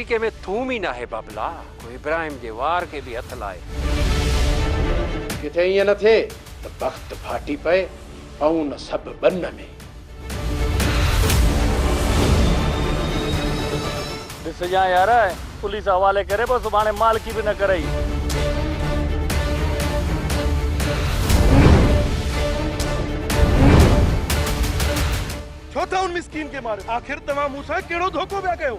तरीके में थूम ही ना है बाबला, कोई इब्राहिम के वार के भी हथ लाए। किथे ईअं न थिए त वक़्तु फाटी पए ऐं न सभु बन में। ॾिसजां यार, पुलिस हवाले करे पोइ सुभाणे मालकी बि न करई। छो था उन मिस्कीन के मारे? आखिर तव्हां मूंसां कहिड़ो धोखो पिया कयो?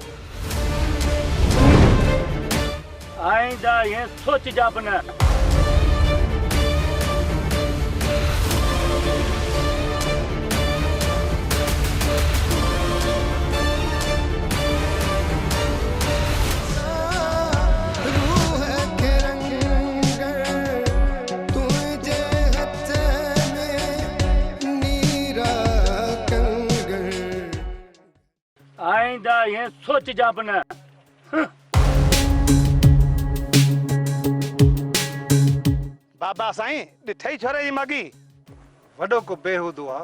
आईंदा ये सोचजा बि न। आईंदा ये सोचजा बि न। बाबा साईं ॾिठई छोरे जी मागी वॾो को बेहूद हुआ।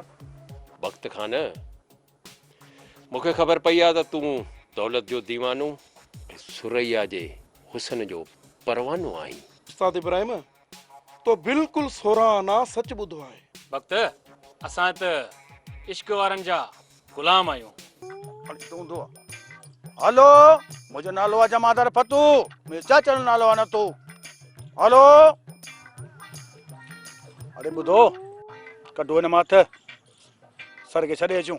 वक़्त खान मूंखे ख़बर पई आहे त तूं दौलत जो दीवानो ऐं सुरैया जे हुस्न जो परवानो आहीं। उस्ताद इब्राहिम तो बिल्कुल सोराना सच ॿुधो आहे। वक़्त असां त इश्क वारनि जा गुलाम आहियूं। हलो, मुंहिंजो नालो आहे जमादार फतू, मुंहिंजो चाचा जो नालो आहे न तू। हलो, अरे ॿुधो, कढो हिन मां हथ, सर खे छॾे अचूं।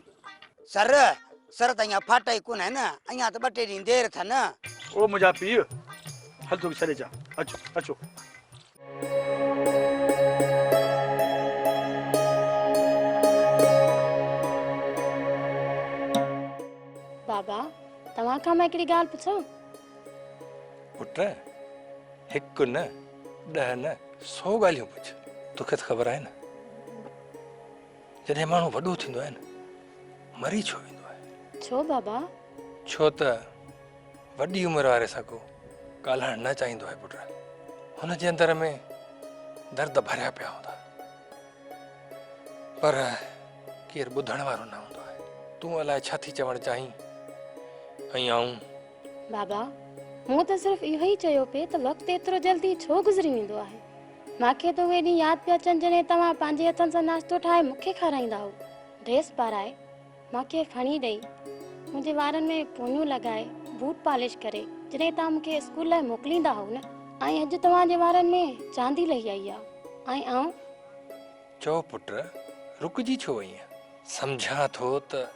सर त अञा फाटा ई कोन आहिनि, अञा त 2 टे ॾींहं देरि अथनि। ओ मुंहिंजा पीउ, हल तोखे छॾे अचां। अचो अचो। बाबा, तव्हां खां मां हिकिड़ी ॻाल्हि पुछां? पुट, हिकु न 10 न 100 ॻाल्हियूं पुछ, तोखे त ख़बर आहे न। जॾहिं माण्हू वॾो थींदो आहे न, मरी छो वेंदो आहे? छो बाबा? छो त वॾी उमिरि वारे सां को ॻाल्हाइण न चाहींदो आहे पुट। हुनजे अंदर में दर्द भरिया पिया हूंदा, पर केरु ॿुधण वारो न हूंदो आहे। तूं अलाए छा थी चवणु चाहीं ऐं आऊं? बाबा, मूं त सिर्फ़ु इहो ई चयो पिए त वक़्तु एतिरो जल्दी छो गुज़री वेंदो आहे। मूंखे त उहे ॾींहं यादि पिया अचनि जॾहिं तव्हां पंहिंजे हथनि सां नाश्तो ठाहे मूंखे खाराईंदा हो, ड्रेस पाराए, मूंखे खणी ॾेई, मुंहिंजे वारनि में पोनियूं लॻाए, बूट पॉलिश करे, जॾहिं तव्हां मूंखे स्कूल लाइ मोकिलींदा हो न। ऐं अॼु तव्हांजे वारनि में चांदी लही आई आहे ऐं आऊं? चओ पुट, रुकिजी छो वई आहीं? सम्झां थो त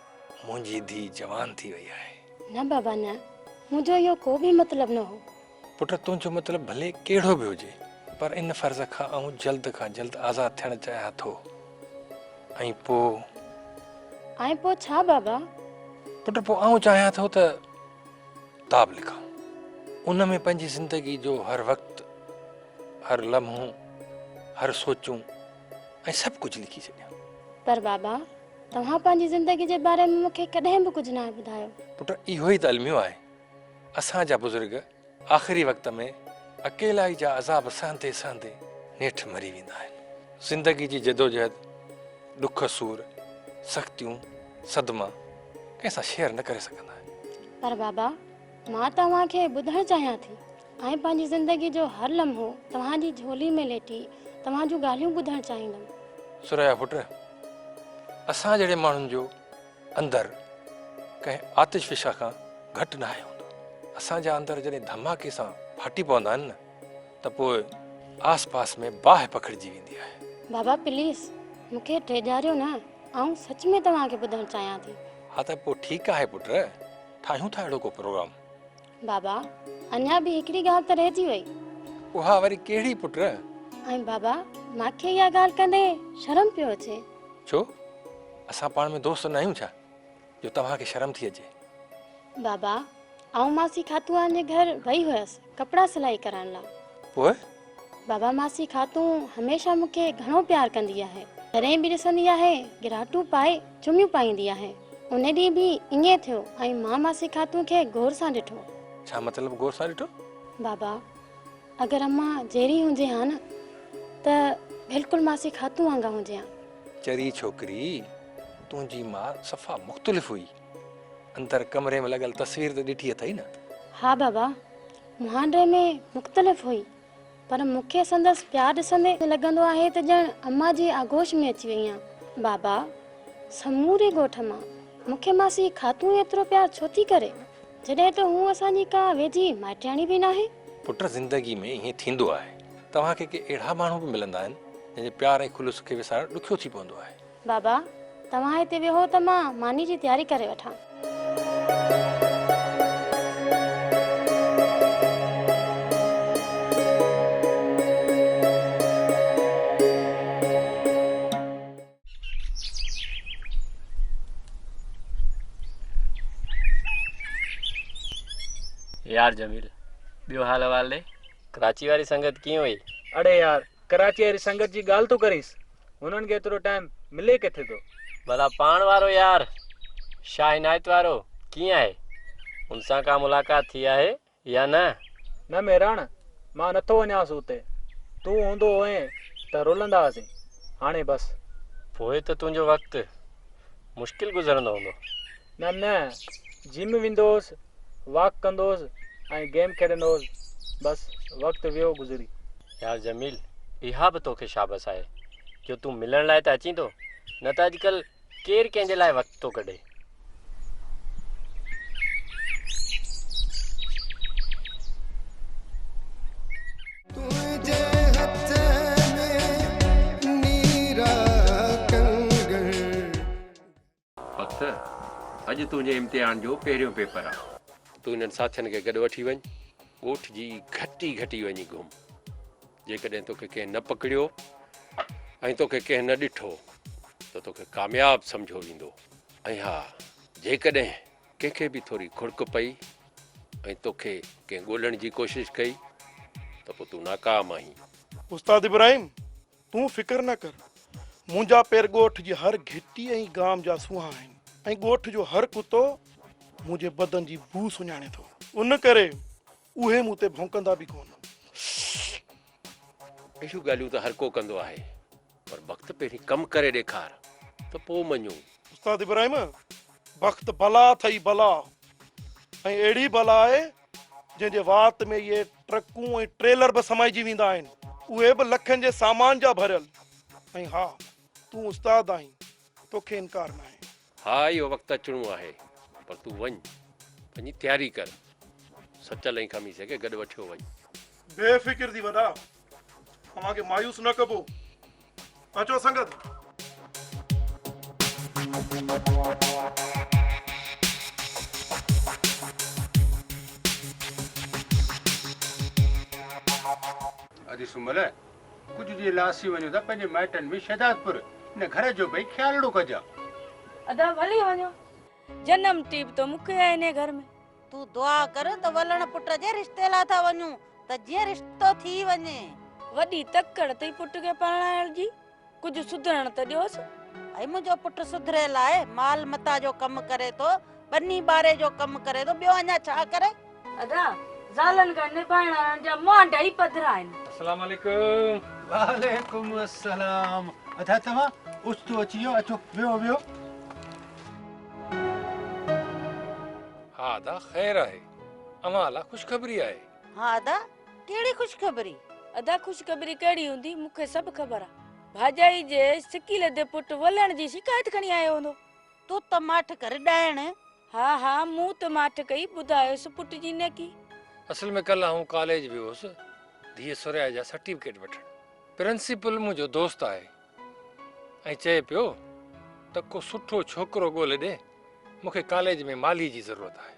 मुंहिंजी धीउ जवान थी वई आहे। न बाबा न, मुंहिंजो इहो को बि मतिलबु न हो। पुट, तुंहिंजो मतिलबु भले कहिड़ो बि हुजे, पर इन फर्ज़ खां जल्द आज़ाद थियणु चाहियां थो। ऐं पोइ छा बाबा? पुट, पोइ आऊं चाहियां थो त किताब लिखां, उन में पंहिंजी ज़िंदगी जो हर वक़्तु, हर लम्हो, हर सोचूं ऐं सभु कुझु लिखी छॾियां। पर बाबा, तव्हां पंहिंजी ज़िंदगी जे बारे में मूंखे कॾहिं बि कुझु न ॿुधायो। पुट, इहो ई त अलमियो आहे। असांजा बुज़ुर्ग आख़िरी वक़्त में अकेलाई जा अज़ाब सहंदे सहंदे नेठि मरी वेंदा आहिनि। ज़िंदगी जी जदोजहद, ॾुख सूर, सख़्तियूं, सदमा कंहिंसां शेयर न करे सघंदा आहिनि। पर बाबा, मां तव्हांखे ॿुधणु चाहियां थी ऐं पंहिंजी ज़िंदगी जो हर लम्हो तव्हांजी झोली में लेटी तव्हां जूं ॻाल्हियूं ॿुधणु चाहींदमि। सुरैया पुट, असां जहिड़े माण्हुनि जो अंदरि कंहिं आतिशफ़िशा खां घटि न आहे हूंदो। असांजा अंदरि जॾहिं धमाके सां फाटी पवंदा आहिनि न, त पोइ आस पास में बाहि पखिड़िजी वेंदी आहे। बाबा प्लीज़, मूंखे टेजारियो न, आऊं सच में तव्हांखे ॿुधणु चाहियां थी। हा त पोइ ठीकु आहे पुट, ठाहियूं था अहिड़ो को प्रोग्राम। बाबा, अञा बि हिकिड़ी ॻाल्हि त रहिजी वई। उहा वरी कहिड़ी पुट? ऐं बाबा, मूंखे इहा ॻाल्हि कंदे शर्म पियो अचे। छो, असां पाण में दोस्त न आहियूं छा जो तव्हांखे शर्म थी अचे? बाबा, आऊं मासी खातूं जे घर वई हुयसि कपिड़ा सिलाई करण लाइ। पोइ? बाबा, मासी खातूं हमेशह मूंखे घणो प्यार कंदी आहे। जॾहिं बि ॾिसंदी आहे गिराटूं पाए चुमियूं पाईंदी आहे। उन ॾींहुं बि ईअं थियो ऐं मां मासी खातूं खे गौर सां ॾिठो। छा मतिलबु गौर सां ॾिठो? बाबा, अगरि अम्मा जहिड़ी हुजे हा न त बिल्कुलु मासी खातूं वांगा हुजे हा। चरी छोकिरी, तुंहिंजी मां सफ़ा मुख़्तलिफ़ हुई। अंदरि कमरे में लॻल तस्वीर त ॾिठी अथई न। हाँ बाबा, मुहांडे में मुख़्तलिफ़ हुई, पर मूंखे संदसि प्यार ॾिसंदे लॻंदो आहे त ॼण अम्मा जी आगोश में अची वई आहियां। बाबा, समूरे ॻोठ मां मूंखे मासी खातूं एतिरो प्यार छो थी करे, जॾहिं त हूअ असांजी का वेझी माइटियाणी बि नाहे। पुट ज़िंदगी में ईअं थींदो आहे। तव्हांखे के अहिड़ा माण्हू बि मिलंदा आहिनि जंहिंजे प्यार ऐं खुलूस खे विसारणु ॾुखियो थी पवंदो आहे। बाबा, तव्हां हिते वेहो त मां मानी जी तयारी करे वठां। यार जमील, ॿियो हाल अहवाल ॾे। कराची वारी संगत कीअं हुई? अड़े यार, कराची वारी संगत जी ॻाल्हि तो करीस, हुननि खे एतिरो टाइम मिले किथे थो। भला पाण वारो यार शाह इनायत वारो कीअं आहे? हुन सां का मुलाक़ात थी आहे या न? न मेराण, मां नथो वञांसि उते। तूं हूंदो हुएं त रुलंदा हुआसीं, हाणे बसि। पोइ त तुंहिंजो वक़्तु मुश्किल गुज़रंदो हूंदो। न न, जिम वेंदो हुउसि, वॉक कंदो हुउसि ऐं गेम खेॾंदो हुउसि, बसि वक़्तु वियो गुज़री। यार जमील, इहा बि तोखे शाबस आहे जो तूं मिलण लाइ त अची थो, न त अॼुकल्ह केरु कंहिंजे लाइ वक़्तु थो कढे। वक़्तु अॼु तुंहिंजे इम्तिहान जो पहिरियों पेपर आहे। तूं हिननि साथियुनि खे गॾु वठी वञ, ॻोठ जी घटी घटी वञी घुम। जेकॾहिं तोखे कंहिं न पकड़ियो ऐं तोखे कंहिं न ॾिठो त तोखे कामयाबु सम्झो वेंदो। ऐं हा, जेकॾहिं कंहिंखे बि थोरी खुड़क पई ऐं तोखे कंहिं ॻोल्हण जी कोशिशि कई त पोइ तूं नाकाम आहीं। उस्ताद इब्राहिम, तूं फिक्र न कर। मुंहिंजा पेर ॻोठ जी हर घिटी ऐं गाम जा सुहा आहिनि ऐं ॻोठ जो हर कुतो मुंहिंजे बदन जी बू सुञाणे थो। उन करे उहे मूं ते भौंकंदा बि कोन। अहिड़ियूं ॻाल्हियूं त हर को कंदो आहे, पर वक़्तु पहिरीं कमु करे ॾेखार त पोइ मञूं। उस्ताद इब्राहिम, वक़्तु बला अथई बला, ऐं अहिड़ी बला आहे जंहिंजे वात में इहे ट्रकूं ऐं ट्रेलर बि समाइजी वेंदा आहिनि, उहे बि लखनि जे सामान जा भरियल। ऐं हा, तूं उस्ताद आहीं, तोखे इनकार न आहे। हा, इहो वक़्तु अचिणो आहे, पर तूं वञ, पंहिंजी तयारी कर। सचल ऐं खमीस खे गॾु वठियो वञ। बेफ़िक्र थी वॾा, तव्हांखे मायूस न कबो। अचो संगत। अॼु सुमल कुझु ॾींहं लासी वञो था पंहिंजे माइटनि में शहदादपुर, हिन घर जो भई ख्यालु कजा। अदा भली वञो, जन्म टीप तो मूंखे आहे हिन घर में। तूं दुआ कर त वलण पुट जे रिश्ते लाइ था वञूं त जीअं रिश्तो थी वञे। वॾी तकड़ अथई पुट खे परणाइण जी, कुझु सुधरण त ॾियोसि। ऐं मुंहिंजो पुट सुधरियल आहे, माल मता जो कमु करे थो, बनी बारे जो कमु करे थो, ॿियो अञा छा करे। अदा ज़ालनि खां निभाइण जा मुंहं ॾेई पधरा आहिनि। अस्सलाम वालेकुम। वालेकुम अस्सलाम। अदा तव्हां उस्तो अची वियो, अचो वियो वियो। हा अदा, ख़ैर आहे, अव्हां लाइ ख़ुशख़बरी आहे। हा अदा, कहिड़ी ख़ुशख़बरी? अदा ख़ुशख़बरी कहिड़ी हूंदी, मूंखे सभु ख़बर आहे। भाॼाई जे सिकी लदे पुट वलण जी शिकायत खणी आयो हूंदो। तूं त माठ कर ॾाइण। हा हा, मूं त माठ कई, ॿुधायोसि पुट जी नेकी। असल में कल्ह आऊं कॉलेज वियो हुउसि धीअ सुरैया जा सर्टिफिकेट वठणु। प्रिंसिपल मुंहिंजो दोस्त आहे ऐं चए पियो त को सुठो छोकिरो ॻोल्हे ॾे, मूंखे कॉलेज में माली जी ज़रूरत आहे।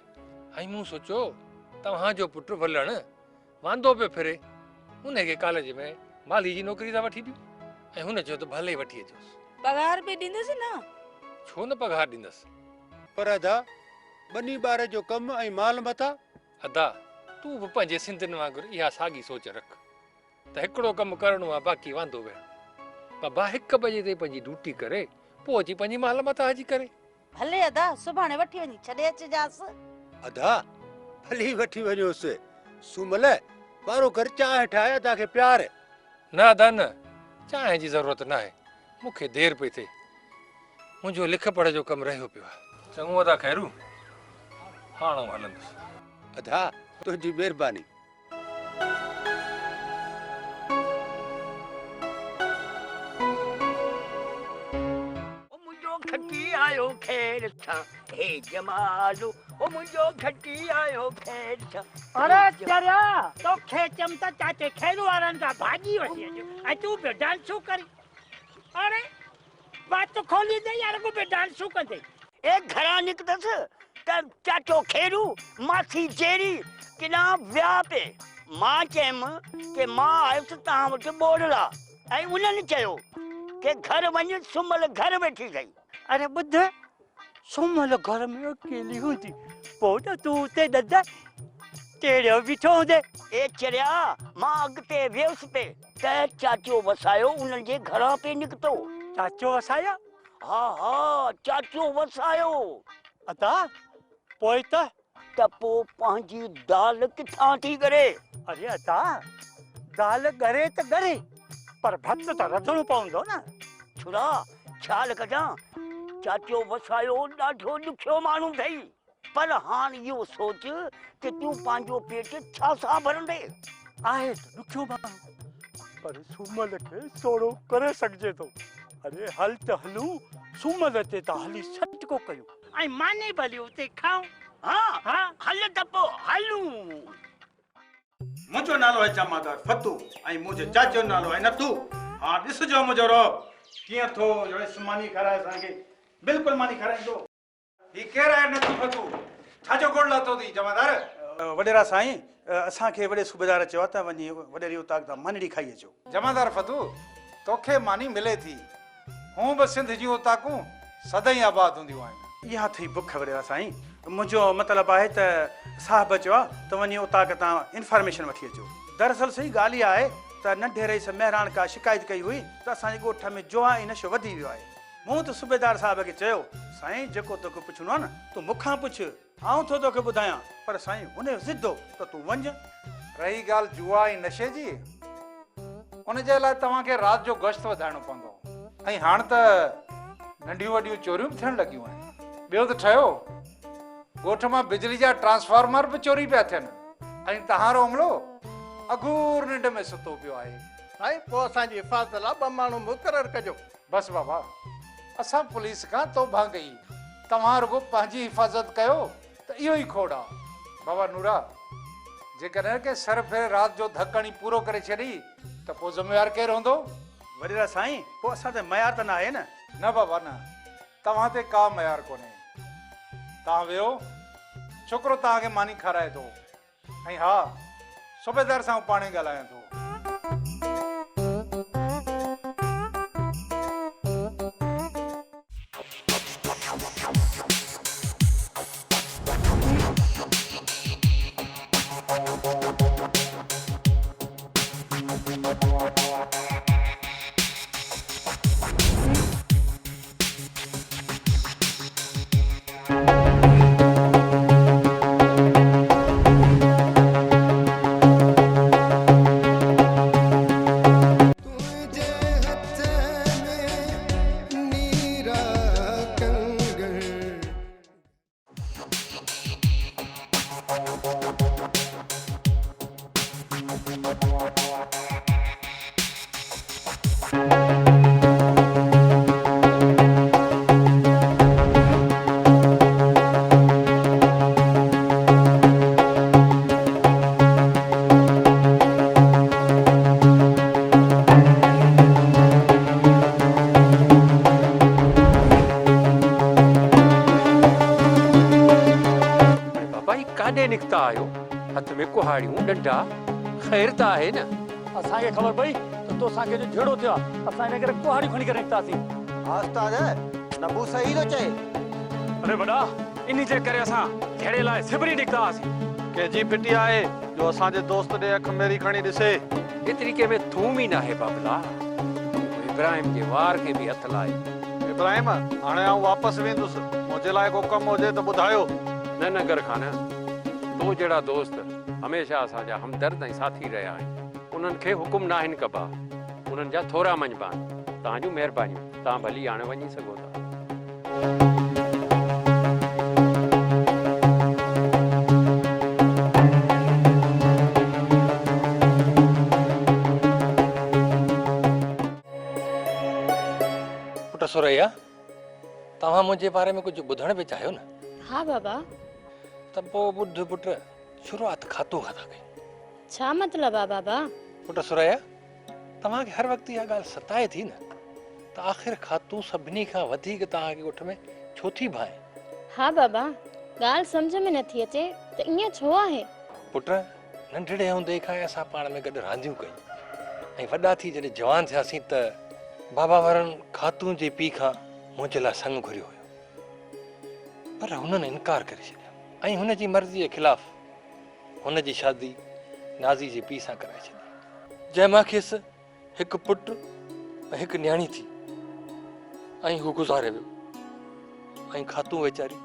ऐं मूं सोचियो तव्हांजो पुटु वलण वांदो पियो फिरे, हुनखे कॉलेज में माली जी नौकिरी था वठी ॾियूं। ऐं हुन चयो त भले वठी अचोसि। पगार बि ॾींदसि न? छो न पगार ॾींदसि। पर अदा बनी बारे जो कमु ऐं माल मता। अदा तूं बि पंहिंजे सिंधियुनि वांगुरु इहा साॻी सोच रख त हिकिड़ो कमु करिणो आहे, बाक़ी वांदो वेहणु। बाबा 1 बजे ताईं पंहिंजी ड्यूटी करे पोइ अची पंहिंजी माल मता हजी करे। भले अदा, सुभाणे वठी वञी छॾे अचिजांसि। अदा भली वठी वञोसि। सुमल वारो घर चांहि ठाहे, अदा खे प्यार। न अदा न, चांहि जी ज़रूरत न आहे, मूंखे देरि पई थिए, मुंहिंजो लिख पढ़ जो कमु रहियो पियो आहे। चङो अदा ख़ैरू, हाणे हलंदुसि। अदा तुझी महिरबानी। मुंहिंजो खटी आयो खैर छा हे जमालो ओ मुंहिंजो खटी आयो खैर छा। अरे तेरा तो खेचम त चाचे खेल वारन का भाजी वठी अचो ऐं तूं पे डांसू करी। अरे बात तो खोली दे यार को पे डांसू कर दे। ए घरा निकतस त चाचो खेरू मासी जेरी किना व्या पे मां चयम के मां आयुस तव्हां वटि बोड़ला ऐं उन्हनि चयो के घर वञ सुमल घर वेठी गई। अरे बुध सुमल घर में अकेली हूंदी पोइ त तूं उते ददा तेरे बीठो हूंदे। ए चरिया मां अॻिते वियुसि पे त चाचो वसायो उन्हनि जे घरां पे निकितो। चाचो वसाया? हा हा चाचो वसायो। अता पोइ त पोइ पंहिंजी दाल किथां थी करे। अरे अता दाल गरे त गरे पर भत त रधणो पवंदो न। छुरा ख़्याल कजां चाचो वसायो ॾाढो ॾुखियो माण्हू अथई पर हाणे इहो सोच कि तूं पंहिंजो पेट छा सां भरंदे। आहे त ॾुखियो माण्हू पर सुमल खे सोड़ो करे सघिजे थो। अरे हल त हलूं सुमल ते त हली सटको कयूं ऐं माने भली उते खाऊं। हा हा हल त पोइ हलूं। मुंहिंजो नालो आहे जमादार फतू ऐं मुंहिंजे चाचो नालो आहे नथू। हा ॾिसजो मुंहिंजो रब कीअं थो मानी खाराए असांखे बिल्कुलु मानी खाराईंदो। ही केरु आहे नथू फतू छाजो गोड़ लाथो अथई जमादार? वॾेरा साईं असांखे वॾे सूबेदार चयो त वञी वॾेरी उतां तां मानी खाई अचो। जमादार फतू तोखे मानी मिले थी हूं बि सिंध जूं उताकूं सदाई आबाद हूंदियूं आहिनि। इहा थी बुख वॾेरा साईं। मुंहिंजो मतिलबु आहे त साहिब चयो आहे त वञी उतां तां इंफॉर्मेशन वठी अचो। दरअसल सही ॻाल्हि इहा आहे त नंढे रईस महिराण का शिकायत कई हुई त असांजे ॻोठ में जुआ ऐं नशो वधी वियो आहे। मूं त सूबेदार साहिब खे चयो साईं जेको तोखे पुछणो आहे न तूं मूंखां पुछ आऊं थो तोखे ॿुधायां पर साईं हुन जो ज़िदो त तूं वञ। रही ॻाल्हि जुआ ऐं नशे जी उनजे लाइ तव्हांखे राति जो गश्त वधाइणो पवंदो ऐं हाणे त नंढियूं वॾियूं चोरियूं बि थियण लॻियूं आहिनि। ॿियो त ठहियो ॻोठ मां बिजली जा ट्रांसफार्मर बि चोरी पिया थियनि ऐं तव्हांजो अमलो अगूर निंड में सुतो पियो आहे। साईं पोइ असांजी हिफ़ाज़त लाइ 2 माण्हू मुक़ररु कजो। बसि बाबा असां पुलिस खां तौबा कई तव्हां रुगो पंहिंजी हिफ़ाज़त कयो त इहो ई खोड़ आहे। बाबा नूरा जेकॾहिं के सर फेरे राति जो धकणी पूरो करे छॾी त पोइ ज़िम्मेवार केरु हूंदो? वॾेरा साईं पोइ असां ते मयार त न आहे न। न बाबा न तव्हां ते का मयार कोन्हे। तव्हां वियो छोकिरो तव्हांखे मानी खाराए थो ऐं हा सूबेदार सां पाणे ॻाल्हायां थो। निकता आयो हथ में कुहाड़ियूं डंडा ख़ैर त आहे न। असांखे ख़बर पई त तो असांखे जो झेड़ो थियो आहे असां इन करे कुहाड़ी खणी करे निकितासीं। हा उस्ताद नबू सही थो चए। अरे वॾा इन जे करे असां झेड़े लाइ सिबरी निकितासीं। कंहिंजी फिटी आहे जो असांजे दोस्त ॾे अख मेरी खणी ॾिसे। एतिरी के में थूम ई न आहे बाबला। इब्राहिम जे वार खे बि हथ लाए। इब्राहिम हाणे आऊं वापसि वेंदुसि मुंहिंजे लाइ को कमु हुजे त ॿुधायो। न न गरखाना तो जहिड़ा दोस्त हमेशह असांजा हमदर्द ऐं साथी रहिया आहिनि उन्हनि खे हुकुम न आहिनि कबा उन्हनि जा थोरा मंझबा आहिनि। तव्हांजूं महिरबानियूं तव्हां भली हाणे वञी सघो था। सुरैया तव्हां मुंहिंजे बारे में कुझु ॿुधण बि चाहियो न? हाँ बाबा। त पोइ ॿुध पुट, शुरूआत खातो खां था कयूं। छा मतिलबु आहे बाबा? पुट सुरैया, तव्हांखे हर वक़्तु इहा ॻाल्हि सताए थी न त आख़िर खातू सभिनी खां वधीक तव्हांखे ॻोठ में छो थी भाए? हाँ बाबा, ॻाल्हि सम्झ में नथी अचे त ईअं छो आहे? पुट, नंढड़े हूंदे खां असां पाण में गॾु रांदियूं कयूं ऐं वॾा थी जॾहिं जवान थियासीं त बाबा वारनि खातू जे पीउ खां मुंहिंजे लाइ संग घुरियो हुयो, पर हुननि इनकार करे छॾियो ऐं हुनजी मर्ज़ी जे ख़िलाफ़ हुनजी शादी नाज़ी जे पीउ सां कराए छॾी, जंहिं मां खेसि हिकु पुटु ऐं हिकु न्याणी थी ऐं हू गुज़ारे वियो ऐं खातू वीचारी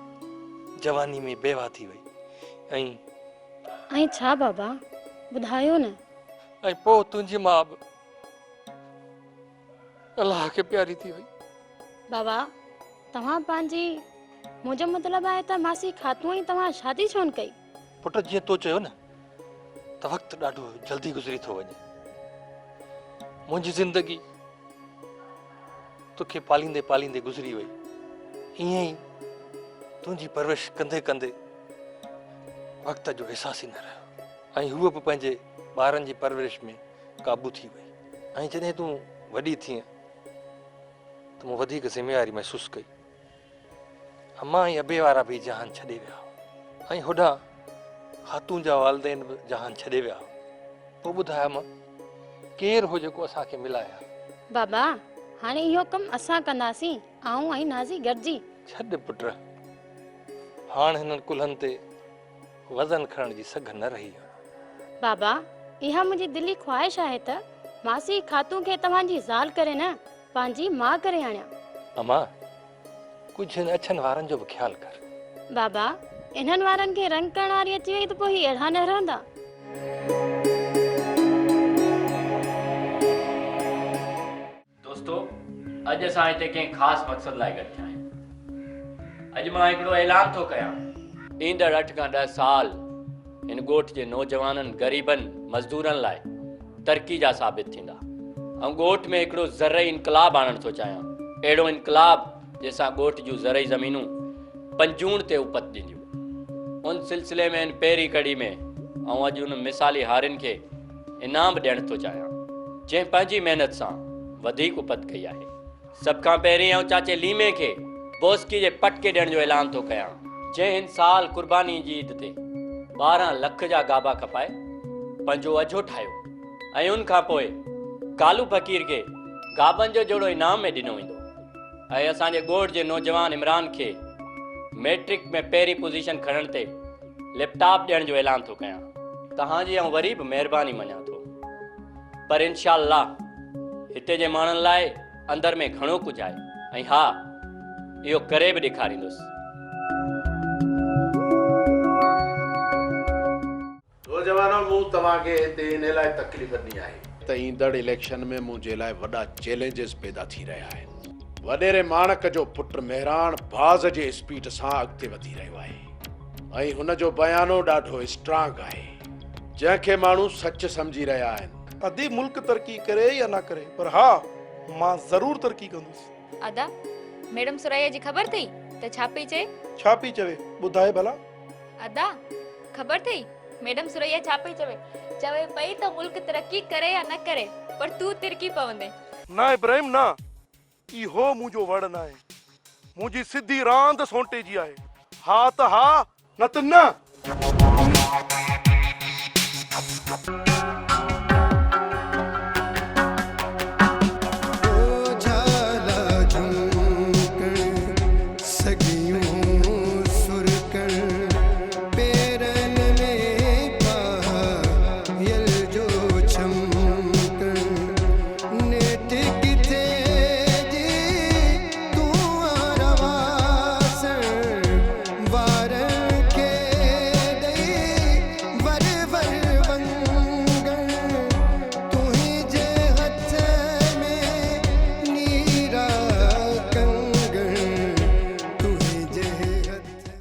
जवानी में बेवा थी वई ऐं छा बाबा, ॿुधायो न। ऐं पोइ तुंहिंजी माउ बि अलाह खे प्यारी थी वई। बाबा, तव्हां पंहिंजी, मुंहिंजो मतिलबु आहे त मासी खातू ऐं तव्हां शादी छो न कई? पुट, जीअं तो चयो न त वक़्तु ॾाढो जल्दी गुज़री थो वञे। मुंहिंजी ज़िंदगी तोखे पालींदे पालींदे गुज़री वई, ईअं ई तुंहिंजी परवरिश कंदे कंदे वक़्त जो अहसास ई न रहियो ऐं हूअ बि पंहिंजे ॿारनि जी परवरिश में क़ाबू थी वई। ऐं जॾहिं तूं वॾी थी त मूं वधीक ज़िम्मेवारी महसूसु कई। अम्मा ऐं अबे वारा बि जहान छॾे विया ऐं होॾां खातून जा वालदेन बि जहान छॾे विया। पोइ ॿुधायो मां, केरु हो जेको असांखे मिलाया? बाबा, हाणे इहो कमु असां कंदासीं, आऊं ऐं नाज़ी गॾिजी। छॾ पुट, हाणे हिननि कुल्हनि ते वज़न खणण जी सघ न रही। बाबा, इहा मुंहिंजी दिली ख़्वाहिश आहे त मासी खातू खे तव्हांजी ज़ाल करे न, पंहिंजी माउ करे आणियां। अम्मा, कुझु हिन अछनि वारनि जो बि ख़्यालु कर। बाबा, इन्हनि वारनि खे रंग करण वारी अची वई त पोइ ही अहिड़ा न रहंदा। दोस्तों, अॼु असां हिते कंहिं ख़ासि मक़सद लाइ गॾु थिया आहियूं। अॼु मां हिकिड़ो ऐलान थो कयां, ईंदड़ 8 खां 10 साल हिन ॻोठ जे नौजवाननि, ग़रीबनि, मज़दूरनि लाइ तरक़ी जा साबित थींदा ऐं ॻोठ में हिकिड़ो ज़रई इनकलाब आणणु थो चाहियां। अहिड़ो इनकलाब जंहिंसां ॻोठ जूं ज़रई ज़मीनूं पंजूण ते उपत ॾींदियूं। उन सिलसिले में हिन पहिरीं कड़ी में अॼु उन मिसाली हारियुनि खे इनाम ॾियणु थो चाहियां जंहिं पंहिंजी महिनत सां वधीक उपत कई आहे। सभ खां पहिरीं चाचे लीमे खे बोस्की जे पटके ॾियण जो ऐलान थो कयां, जंहिं हिन साल कुर्बानी जी ईद ते 12 लख जा गाबा खपाए पंहिंजो अझो ठाहियो ऐं उन खां पोइ कालू फ़कीर खे गाबनि जो जोड़ो इनाम में ॾिनो वेंदो ऐं असांजे ॻोठ जे नौजवान इमरान खे मैट्रिक में पहिरीं पोज़ीशन खणण ते लैपटॉप ॾियण जो ऐलान थो कयां। तव्हांजी ऐं वरी बि महिरबानी मञां थो, पर इंशाअल्लाह हिते जे माण्हुनि लाइ अंदर में घणो कुझु आहे ऐं हा, इहो करे बि ॾेखारींदुसि। नौजवानो, मूं तव्हांखे हिते इन लाइ तकलीफ़ ॾिनी आहे त ईंदड़ इलेक्शन में मुंहिंजे लाइ वॾा चैलेंजिस पैदा थी रहिया आहिनि। वॾेरे माणक जो पुटु मेहरान बाज़ जे स्पीड सां अॻिते वधी रहियो आहे ऐं हुन जो बयानो ॾाढो स्ट्रांग आहे जंहिंखे माण्हू सच सम्झी रहिया आहिनि। अदी मुल्क तरक़ी करे या ना करे, पर हा, मां ज़रूर तरक़ी कंदुसि। अदा, मैडम सुरैया जी ख़बर थई त छा पई चए? छा पई चवे, ॿुधाए भला। अदा, ख़बर थई मैडम सुरैया छा पई चवे? चवे पई त मुल्क तरक्की करे या न करे, पर तू तिरकी पवंदे। ना इब्राहिम ना, इहो मुंहिंजो वड़ न आहे। मुंहिंजी सिधी रांदि सोंटे जी आहे। हा त हा, न त न।